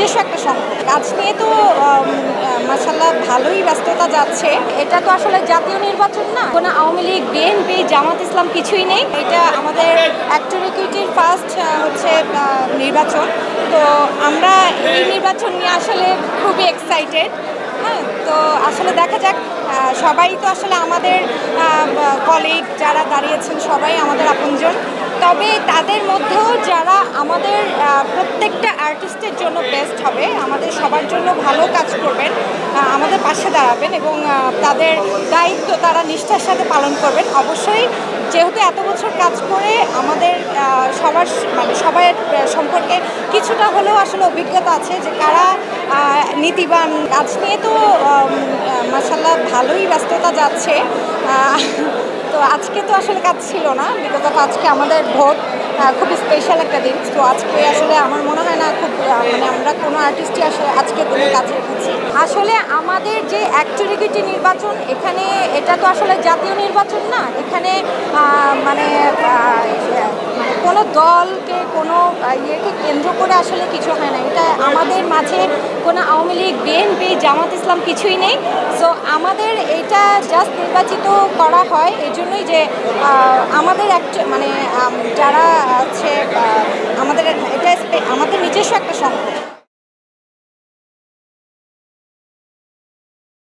নিজস্ব একটা সংকট। কাজ নিয়ে তো মাশাআল্লাহ ভালোই ব্যস্ততা যাচ্ছে। এটা তো আসলে জাতীয় নির্বাচন না, কোনো আওয়ামী লীগ, বিএনপি, জামাত ইসলাম কিছুই নেই। এটা আমাদের অ্যাক্টর ইকুইটির ফার্স্ট হচ্ছে নির্বাচন। তো আমরা এই নির্বাচন নিয়ে আসলে খুবই এক্সাইটেড। হ্যাঁ, তো আসলে দেখা যাক। সবাই তো আসলে আমাদের কলিগ যারা দাঁড়িয়েছেন সবাই আমাদের আপনজন। তবে তাদের মধ্যেও যারা আমাদের প্রত্যেকটা আর্টিস্টের জন্য বেস্ট হবে, আমাদের সবার জন্য ভালো কাজ করবেন, আমাদের পাশে দাঁড়াবেন এবং তাদের দায়িত্ব তারা নিষ্ঠার সাথে পালন করবেন। অবশ্যই যেহেতু এত বছর কাজ করে আমাদের সবার সম্পর্কে কিছুটা হলেও আসলে অভিজ্ঞতা আছে যে কারা নীতিবান। কাজ নিয়ে তো মাশাআল্লাহ ভালোই ব্যস্ততা যাচ্ছে। তো আজকে তো আসলে কাজ ছিল না, বিগত আজকে আমাদের ভোট, খুবই স্পেশাল একটা দিন। তো আজকে আসলে আমার মনে হয় না খুব আমরা কোনো আর্টিস্টই আসলে আজকে দিনে কাজ রেখেছি। আসলে আমাদের যে অ্যাক্টর ইকুইটি নির্বাচন, এখানে এটা তো আসলে জাতীয় নির্বাচন না। এখানে কোনো দলকে কোনো ইয়েকে কেন্দ্র করে আসলে কিছু হয় না। এটা আমাদের মাঝে কোনো আওয়ামী লীগ, বিএনপি, জামাত ইসলাম কিছুই নেই। সো আমাদের এটা জাস্ট নির্বাচিত করা হয় এই জন্যই যে আমাদের যারা আছে আমাদের এটা আমাদের নিজস্ব একটা সংকট।